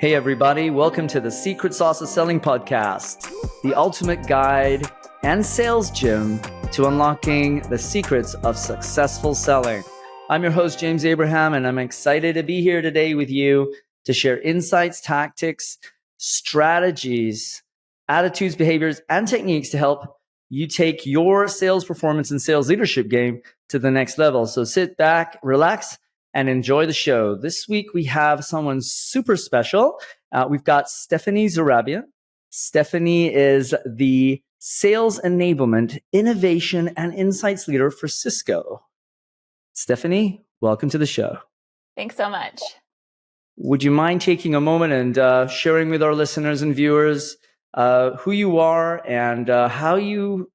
Hey everybody, welcome to the Secret Sauce of Selling podcast, the ultimate guide and sales gym to unlocking the secrets of successful selling. I'm your host, James Abraham, and I'm excited to be here today with you to share insights, tactics, strategies, attitudes, behaviors, and techniques to help you take your sales performance and sales leadership game to the next level. So sit back, relax, and enjoy the show. This week, we have someone super special. We've got Steffaney Zohrabyan. Steffaney is the Sales Enablement, Innovation, and Insights Leader for Cisco. Steffaney, welcome to the show. Thanks so much. Would you mind taking a moment and sharing with our listeners and viewers who you are and how you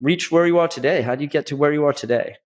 reach where you are today? How do you get to where you are today?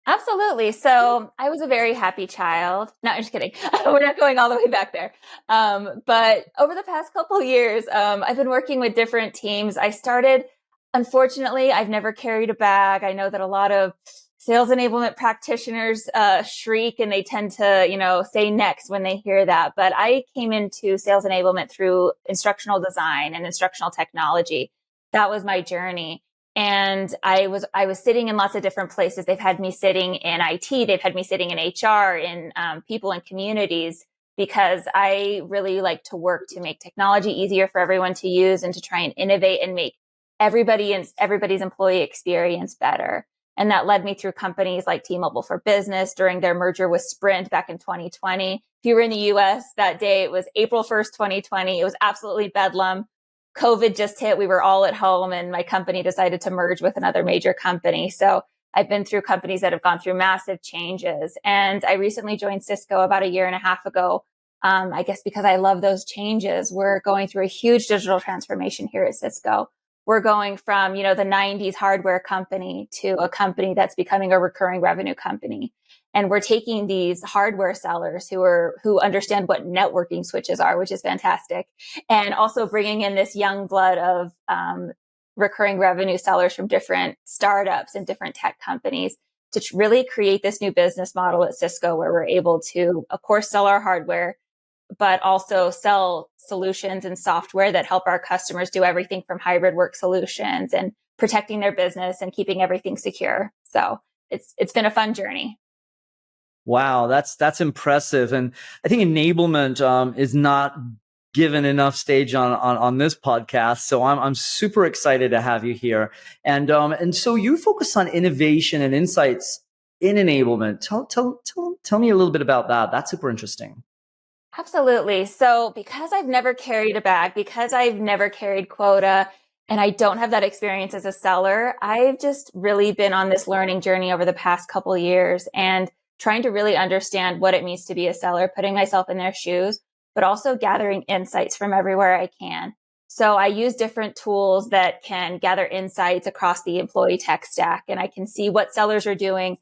Absolutely. So I was a very happy child. No, I'm just kidding. We're not going all the way back there. But over the past couple of years, I've been working with different teams. I started, unfortunately, I've never carried a bag. I know that a lot of sales enablement practitioners shriek and they tend to, say next when they hear that. But I came into sales enablement through instructional design and instructional technology. That was my journey. And I was sitting in lots of different places. They've had me sitting in IT. They've had me sitting in HR, in people and communities, because I really like to work to make technology easier for everyone to use and to try and innovate and make everybody's employee experience better. And that led me through companies like T-Mobile for Business during their merger with Sprint back in 2020. If you were in the US that day, it was April 1st, 2020. It was absolutely bedlam. COVID just hit. We were all at home and my company decided to merge with another major company. So I've been through companies that have gone through massive changes. And I recently joined Cisco about a year and a half ago. I guess because I love those changes. We're going through a huge digital transformation here at Cisco. We're going from, the 90s hardware company to a company that's becoming a recurring revenue company. And we're taking these hardware sellers who understand what networking switches are, which is fantastic. And also bringing in this young blood of recurring revenue sellers from different startups and different tech companies to really create this new business model at Cisco where we're able to, of course, sell our hardware, but also sell solutions and software that help our customers do everything from hybrid work solutions and protecting their business and keeping everything secure. So it's been a fun journey. Wow, that's impressive. And I think enablement is not given enough stage on this podcast. So I'm super excited to have you here. And so you focus on innovation and insights in enablement. Tell me a little bit about that. That's super interesting. Absolutely. So because I've never carried a bag, because I've never carried quota, and I don't have that experience as a seller, I've just really been on this learning journey over the past couple of years and trying to really understand what it means to be a seller, putting myself in their shoes, but also gathering insights from everywhere I can. So I use different tools that can gather insights across the employee tech stack, and I can see what sellers are doing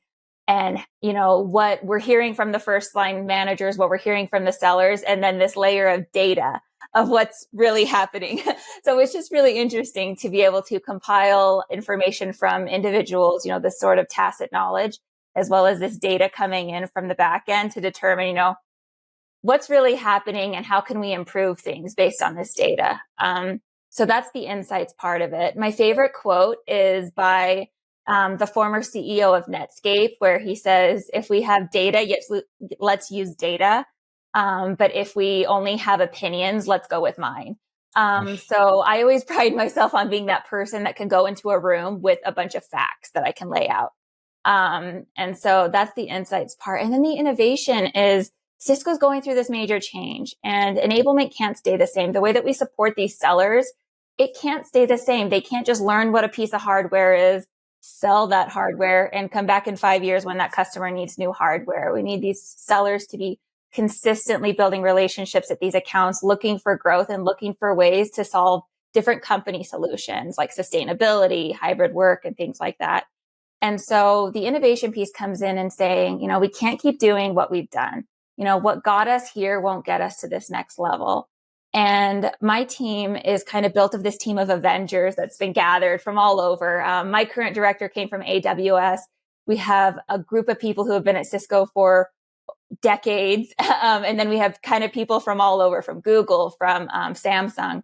and, what we're hearing from the first line managers, what we're hearing from the sellers, and then this layer of data of what's really happening. So it's just really interesting to be able to compile information from individuals, this sort of tacit knowledge, as well as this data coming in from the back end to determine, what's really happening and how can we improve things based on this data. So that's the insights part of it. My favorite quote is by the former CEO of Netscape, where he says, if we have data, yes, let's use data. But if we only have opinions, let's go with mine. So I always pride myself on being that person that can go into a room with a bunch of facts that I can lay out. And so that's the insights part. And then the innovation is Cisco's going through this major change and enablement can't stay the same. The way that we support these sellers, it can't stay the same. They can't just learn what a piece of hardware is, sell that hardware and come back in 5 years when that customer needs new hardware. We need these sellers to be consistently building relationships at these accounts, looking for growth and looking for ways to solve different company solutions like sustainability, hybrid work, and things like that. And so the innovation piece comes in and saying, we can't keep doing what we've done. What got us here won't get us to this next level. And my team is kind of built of this team of Avengers that's been gathered from all over. My current director came from AWS. We have a group of people who have been at Cisco for decades. And then we have kind of people from all over, from Google, from Samsung.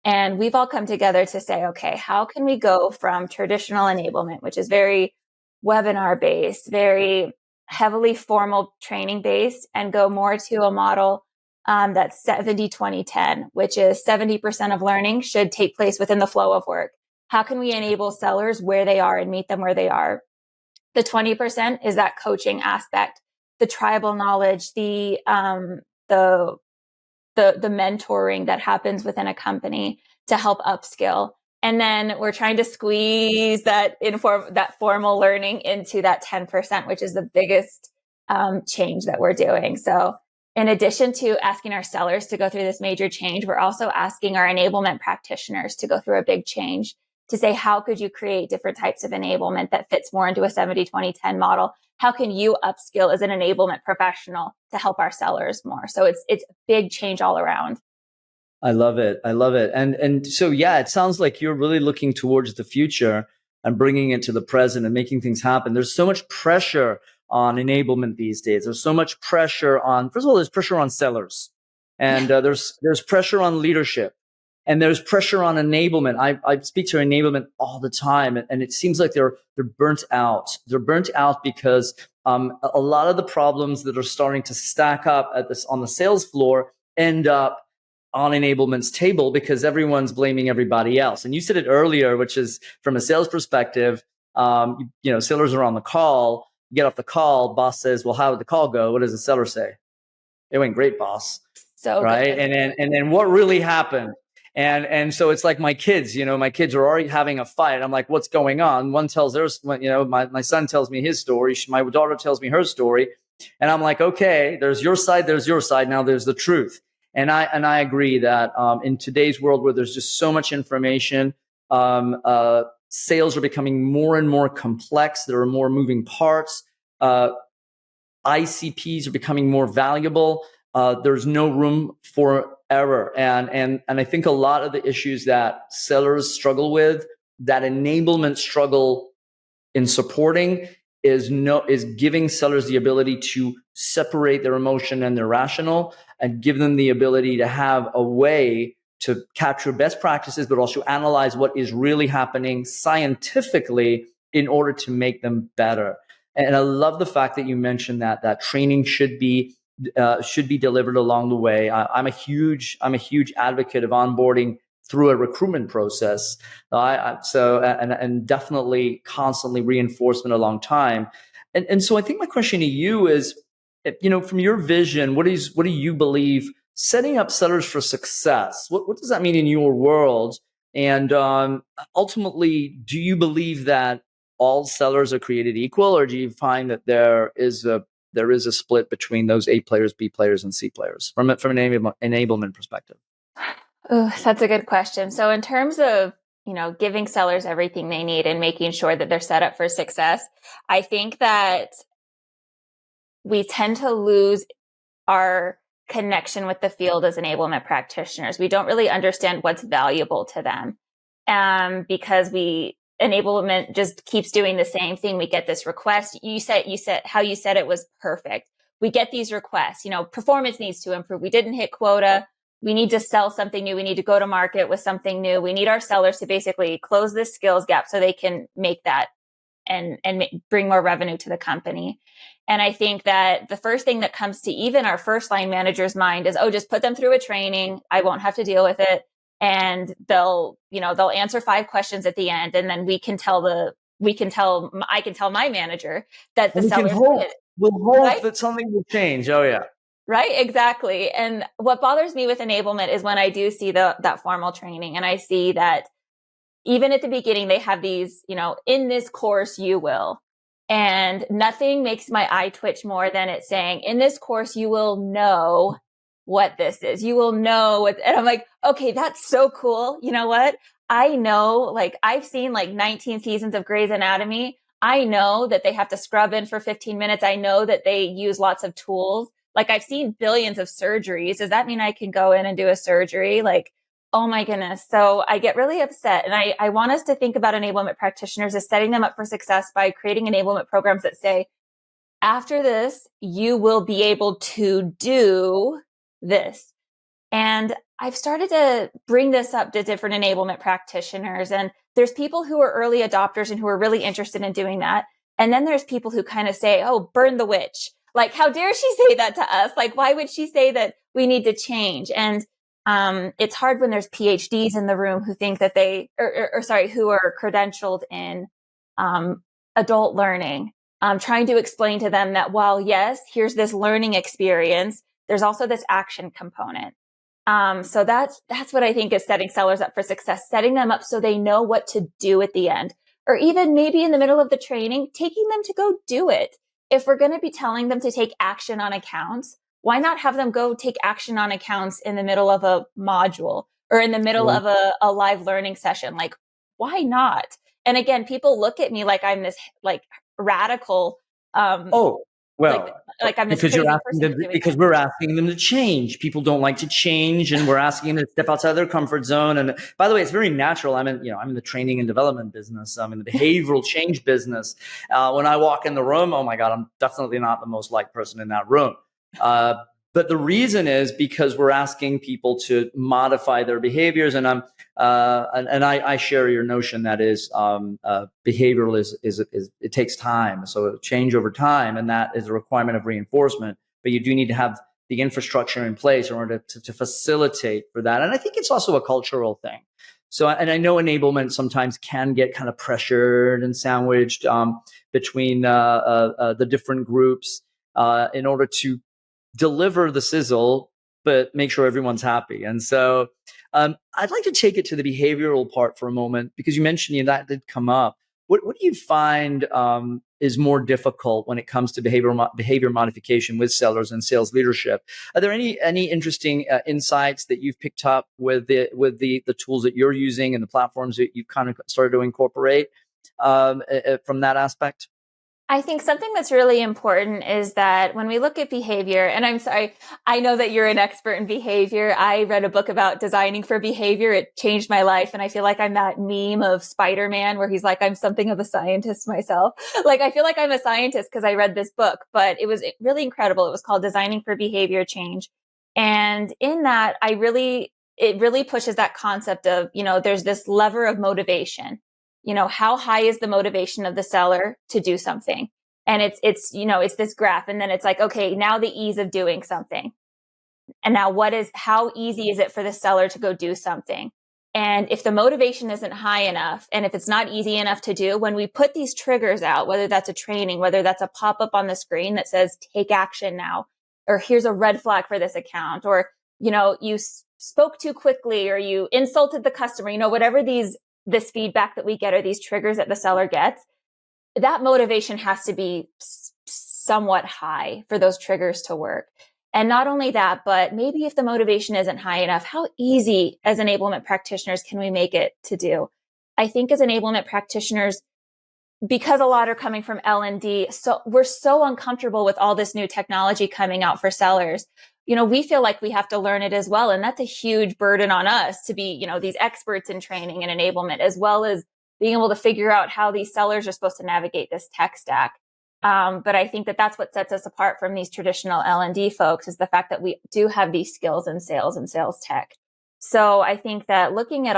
And we've all come together to say, okay, how can we go from traditional enablement, which is very webinar based, very heavily formal training based, and go more to a model that's 70-20-10, which is 70% of learning should take place within the flow of work. How can we enable sellers where they are and meet them where they are? The 20% is that coaching aspect, the tribal knowledge, the mentoring that happens within a company to help upskill. And then we're trying to squeeze that formal learning into that 10%, which is the biggest change that we're doing. So in addition to asking our sellers to go through this major change, we're also asking our enablement practitioners to go through a big change, to say, how could you create different types of enablement that fits more into a 70-20-10 model? How can you upskill as an enablement professional to help our sellers more? So it's big change all around. I love it. I love it. And so, yeah, it sounds like you're really looking towards the future and bringing it to the present and making things happen. There's so much pressure on enablement these days. There's so much pressure on, first of all, there's pressure on sellers, and there's pressure on leadership, and there's pressure on enablement. I speak to enablement all the time, and it seems like they're burnt out. They're burnt out because a lot of the problems that are starting to stack up on the sales floor end up on enablement's table because everyone's blaming everybody else. And you said it earlier, which is from a sales perspective, sellers are on the call. You get off the call, boss says, well, how did the call go? What does the seller say? It went great, boss. So right. Good. And then what really happened? And so it's like my kids are already having a fight. I'm like, what's going on? One tells theirs, my son tells me his story. My daughter tells me her story. And I'm like, okay, there's your side. Now there's the truth. And I agree that in today's world where there's just so much information, sales are becoming more and more complex. There are more moving parts. ICPs are becoming more valuable. There's no room for error. And I think a lot of the issues that sellers struggle with, that enablement struggle in supporting, is giving sellers the ability to separate their emotion and their rational, and give them the ability to have a way to capture best practices, but also analyze what is really happening scientifically in order to make them better. And I love the fact that you mentioned that training should be delivered along the way. I'm a huge advocate of onboarding through a recruitment process. And definitely constantly reinforcement along time. And so I think my question to you is, from your vision, what do you believe setting up sellers for success? What does that mean in your world? And ultimately, do you believe that all sellers are created equal, or do you find that there is a split between those A players, B players, and C players from an enablement perspective? Oh, that's a good question. So in terms of, giving sellers everything they need and making sure that they're set up for success, I think that we tend to lose our connection with the field as enablement practitioners. We don't really understand what's valuable to them, because enablement just keeps doing the same thing. We get this request. You said how you said it was perfect. We get these requests, performance needs to improve. We didn't hit quota. We need to sell something new. We need to go to market with something new. We need our sellers to basically close this skills gap so they can make that and bring more revenue to the company. And I think that the first thing that comes to even our first line manager's mind is, just put them through a training. I won't have to deal with it. And they'll answer 5 questions at the end. And then I can tell my manager that the sellers we'll hope right? that something will change. Oh yeah. Right, exactly. And what bothers me with enablement is when I do see that formal training, and I see that even at the beginning, they have these, in this course, you will. And nothing makes my eye twitch more than it saying, in this course, you will know what this is. You will know what, and I'm like, okay, that's so cool. You know what? I know, I've seen 19 seasons of Grey's Anatomy. I know that they have to scrub in for 15 minutes. I know that they use lots of tools. I've seen billions of surgeries. Does that mean I can go in and do a surgery? Oh my goodness. So I get really upset. And I want us to think about enablement practitioners as setting them up for success by creating enablement programs that say, after this, you will be able to do this. And I've started to bring this up to different enablement practitioners. And there's people who are early adopters and who are really interested in doing that. And then there's people who kind of say, oh, burn the witch. Like, how dare she say that to us? Like, why would she say that we need to change? And it's hard when there's PhDs in the room who think that who are credentialed in adult learning. Trying to explain to them that while, yes, here's this learning experience, there's also this action component. So that's what I think is setting sellers up for success, setting them up so they know what to do at the end, or even maybe in the middle of the training, taking them to go do it. If we're going to be telling them to take action on accounts, why not have them go take action on accounts in the middle of a module or in the middle of a live learning session? Like, why not? And again, people look at me like I'm this like radical, like I'm this because crazy you're asking them, because we're asking them to change. People don't like to change, and we're asking them to step outside their comfort zone. And by the way, it's very natural. I'm in the training and development business. I'm in the behavioral change business. When I walk in the room, oh my God, I'm definitely not the most liked person in that room. But the reason is because we're asking people to modify their behaviors, and I share your notion that is behavioral is it takes time, so change over time, and that is a requirement of reinforcement. But you do need to have the infrastructure in place in order to facilitate for that, and I think it's also a cultural thing. So, and I know enablement sometimes can get kind of pressured and sandwiched between the different groups in order to deliver the sizzle, but make sure everyone's happy. And so I'd like to take it to the behavioral part for a moment, because you mentioned that did come up. What do you find is more difficult when it comes to behavior modification with sellers and sales leadership? Are there any interesting insights that you've picked up with the tools that you're using and the platforms that you've kind of started to incorporate from that aspect? I think something that's really important is that when we look at behavior, and I'm sorry, I know that you're an expert in behavior. I read a book about designing for behavior. It changed my life. And I feel like I'm that meme of Spider-Man where he's like, I'm something of a scientist myself. Like, I feel like I'm a scientist because I read this book, but it was really incredible. It was called Designing for Behavior Change. And in that, it really pushes that concept of, there's this lever of motivation. How high is the motivation of the seller to do something? And it's this graph. And then it's like, okay, now the ease of doing something. And now how easy is it for the seller to go do something? And if the motivation isn't high enough, and if it's not easy enough to do, when we put these triggers out, whether that's a training, whether that's a pop-up on the screen that says, take action now, or here's a red flag for this account, or, you spoke too quickly, or you insulted the customer, whatever this feedback that we get, or these triggers that the seller gets, that motivation has to be somewhat high for those triggers to work. And not only that, but maybe if the motivation isn't high enough, how easy as enablement practitioners can we make it to do? I think as enablement practitioners, because a lot are coming from L&D, so we're so uncomfortable with all this new technology coming out for sellers. We feel like we have to learn it as well. And that's a huge burden on us to be, these experts in training and enablement, as well as being able to figure out how these sellers are supposed to navigate this tech stack. But I think that that's what sets us apart from these traditional L&D folks, is the fact that we do have these skills in sales and sales tech. So I think that looking at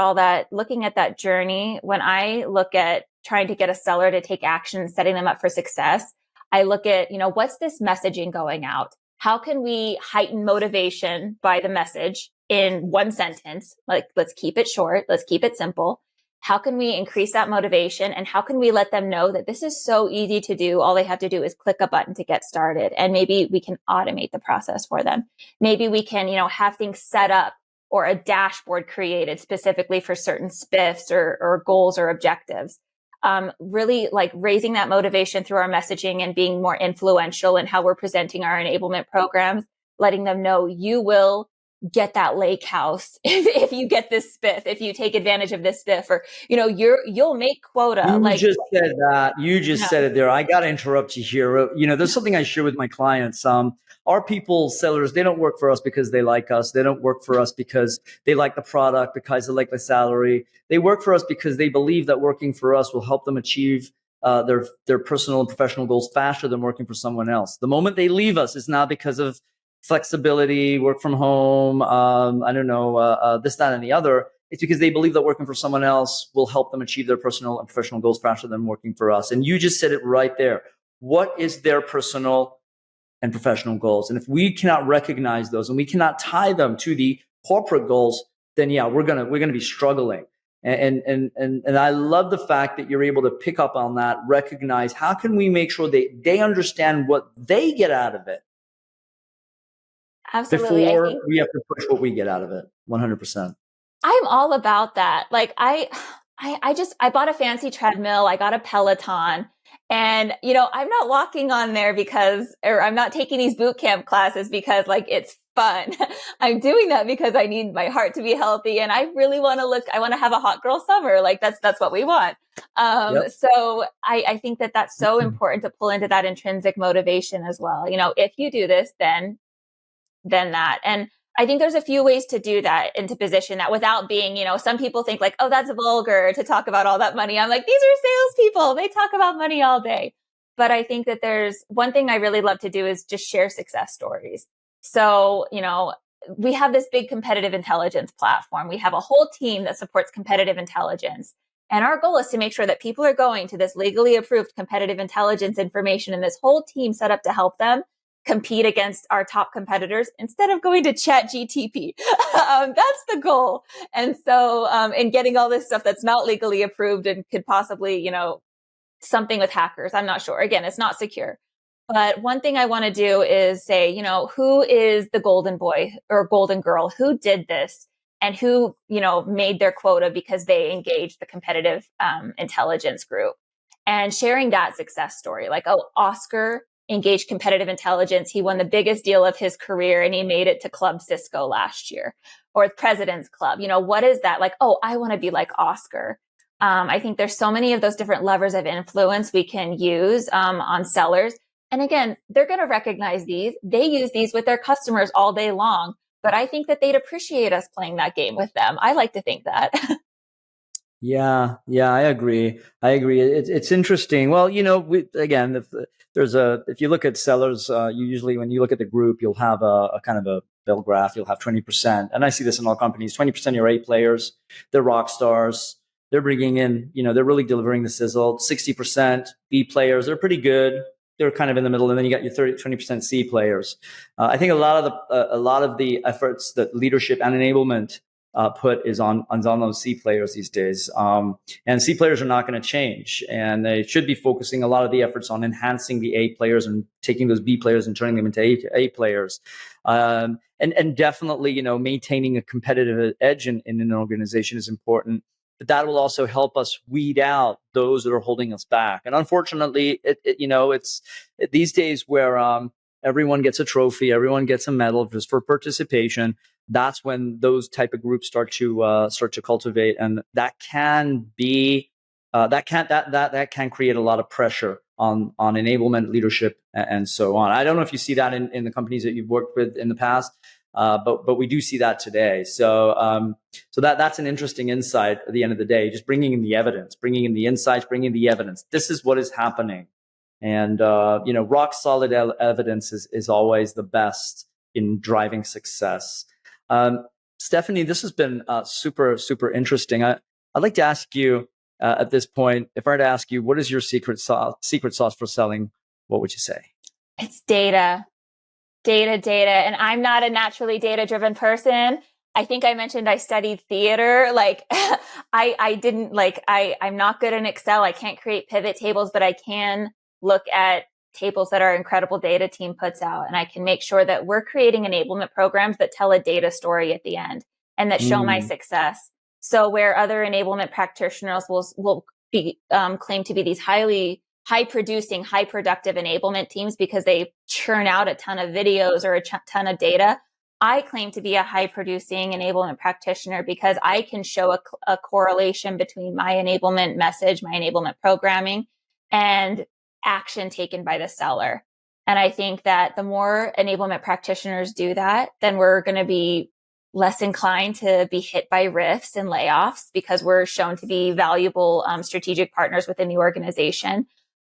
that journey, when I look at trying to get a seller to take action, setting them up for success, I look at, what's this messaging going out? How can we heighten motivation by the message in one sentence? Like, let's keep it short. Let's keep it simple. How can we increase that motivation? And how can we let them know that this is so easy to do? All they have to do is click a button to get started. And maybe we can automate the process for them. Maybe we can, have things set up, or a dashboard created specifically for certain spiffs or goals or objectives. Really like raising that motivation through our messaging and being more influential in how we're presenting our enablement programs, letting them know you will get that lake house if you get this spiff, if you take advantage of this spiff, or, you'll make quota. You just said that. You just said it there. I got to interrupt you here. There's something I share with my clients. Our people, sellers, they don't work for us because they like us. They don't work for us because they like the product, because they like the salary. They work for us because they believe that working for us will help them achieve their personal and professional goals faster than working for someone else. The moment they leave us is now because of flexibility, work from home, this, that, and the other. It's because they believe that working for someone else will help them achieve their personal and professional goals faster than working for us. And you just said it right there. What is their personal and professional goals? And if we cannot recognize those and we cannot tie them to the corporate goals, then yeah, we're gonna be struggling. And I love the fact that you're able to pick up on that, recognize how can we make sure they understand what they get out of it. Absolutely. Before we have to push what we get out of it. 100%. I'm all about that. Like I bought a fancy treadmill. I got a Peloton, and I'm not walking on there or I'm not taking these boot camp classes because like it's fun. I'm doing that because I need my heart to be healthy, and I really want I want to have a hot girl summer. Like that's what we want. Yep. So I think that's so important to pull into that intrinsic motivation as well. If you do this, then that. And I think there's a few ways to do that and to position that without being, some people think like, oh, that's vulgar to talk about all that money. I'm like, these are salespeople. They talk about money all day. But I think that there's one thing I really love to do is just share success stories. So, we have this big competitive intelligence platform. We have a whole team that supports competitive intelligence. And our goal is to make sure that people are going to this legally approved competitive intelligence information and this whole team set up to help them compete against our top competitors instead of going to ChatGTP. That's the goal. And so, and getting all this stuff that's not legally approved and could possibly, something with hackers. I'm not sure. Again, it's not secure. But one thing I want to do is say, who is the golden boy or golden girl? Who did this? And who, made their quota because they engaged the competitive intelligence group? And sharing that success story, like, oh, Oscar engaged competitive intelligence. He won the biggest deal of his career and he made it to Club Cisco last year, or President's Club. What is that? Like, oh, I want to be like Oscar. I think there's so many of those different levers of influence we can use on sellers. And again, they're going to recognize these. They use these with their customers all day long. But I think that they'd appreciate us playing that game with them. I like to think that. Yeah, I agree. It's interesting. Well, if you look at sellers, you usually, when you look at the group, you'll have a kind of a bell graph. You'll have 20%, and I see this in all companies. 20% of your A players, they're rock stars. They're bringing in, they're really delivering the sizzle. 60% B players, they're pretty good. They're kind of in the middle, and then you got your 20% C players. I think a lot of the efforts that leadership and enablement put is on those C players these days. And C players are not going to change. And they should be focusing a lot of the efforts on enhancing the A players and taking those B players and turning them into A players. And definitely, maintaining a competitive edge in an organization is important. But that will also help us weed out those that are holding us back. And unfortunately, it's these days where everyone gets a trophy, everyone gets a medal just for participation. That's when those type of groups start to cultivate, and that can be that can create a lot of pressure on enablement, leadership, and so on. I don't know if you see that in the companies that you've worked with in the past, but we do see that today. So that's an interesting insight at the end of the day. Just bringing in the evidence, bringing in the insights, bringing in the evidence. This is what is happening, and rock solid evidence is always the best in driving success. Steffaney, this has been super, super interesting. I'd like to ask you at this point, if I were to ask you, what is your secret sauce for selling? What would you say? It's data. And I'm not a naturally data-driven person. I think I mentioned I studied theater. Like I'm not good in Excel. I can't create pivot tables, but I can look at tables that our incredible data team puts out. And I can make sure that we're creating enablement programs that tell a data story at the end and that show my success. So where other enablement practitioners will be claim to be these high producing, high productive enablement teams because they churn out a ton of videos or a ton of data, I claim to be a high producing enablement practitioner because I can show a correlation between my enablement message, my enablement programming, and action taken by the seller. And I think that the more enablement practitioners do that, then we're going to be less inclined to be hit by rifts and layoffs because we're shown to be valuable strategic partners within the organization.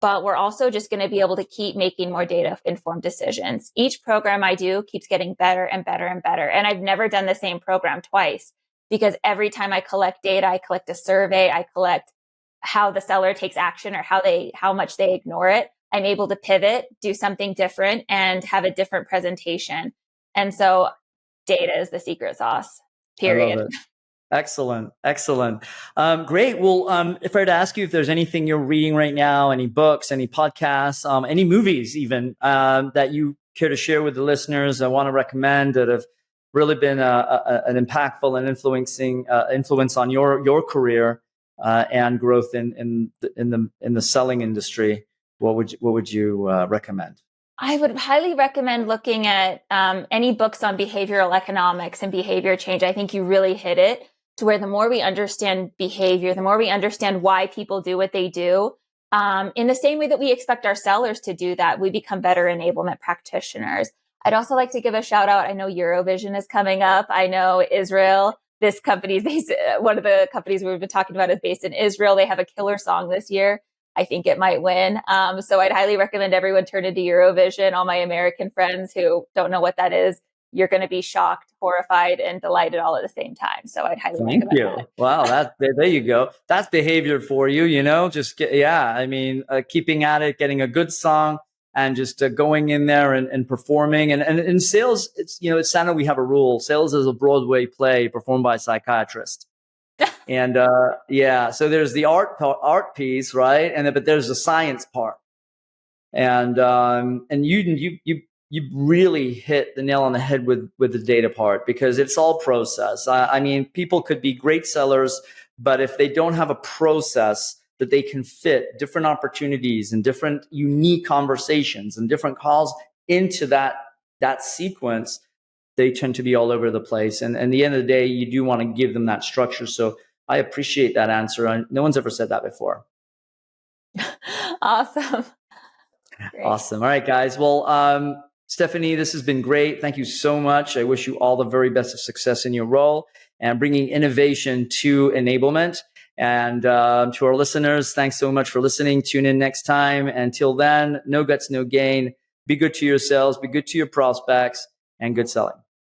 but we're also just going to be able to keep making more data informed decisions. Each program I do keeps getting better and better and better. And I've never done the same program twice, because every time I collect data, I collect a survey, I collect how the seller takes action or how much they ignore it. I'm able to pivot, do something different, and have a different presentation. And so data is the secret sauce, period. I love it. Excellent. Excellent. Great. Well, if I were to ask you if there's anything you're reading right now, any books, any podcasts, any movies even, that you care to share with the listeners, I want to recommend that have really been an impactful and influence on your career and growth in the selling industry, what would you recommend? I would highly recommend looking at any books on behavioral economics and behavior change. I think you really hit it, to where the more we understand behavior, the more we understand why people do what they do, in the same way that we expect our sellers to do that, we become better enablement practitioners. I'd also like to give a shout out. I know Eurovision is coming up. I know Israel. This company is based, one of the companies we've been talking about is based in Israel. They have a killer song this year. I think it might win. So I'd highly recommend everyone turn into Eurovision. All my American friends who don't know what that is, you're going to be shocked, horrified, and delighted all at the same time. So I'd highly recommend that. Wow, there you go. That's behavior for you, just keeping at it, getting a good song, and just going in there and performing. And in sales, it's, at Santa, we have a rule. Sales is a Broadway play performed by a psychiatrist. And so there's the art piece, right? But there's the science part. And you really hit the nail on the head with the data part, because it's all process. People could be great sellers, but if they don't have a process that they can fit different opportunities and different unique conversations and different calls into that sequence, they tend to be all over the place. And at the end of the day, you do want to give them that structure. So I appreciate that answer. No one's ever said that before. Awesome. Great. Awesome. All right, guys. Well, Steffaney, this has been great. Thank you so much. I wish you all the very best of success in your role and bringing innovation to enablement. And to our listeners, thanks so much for listening. Tune in next time. Until then, no guts, no gain. Be good to yourselves, be good to your prospects, and good selling.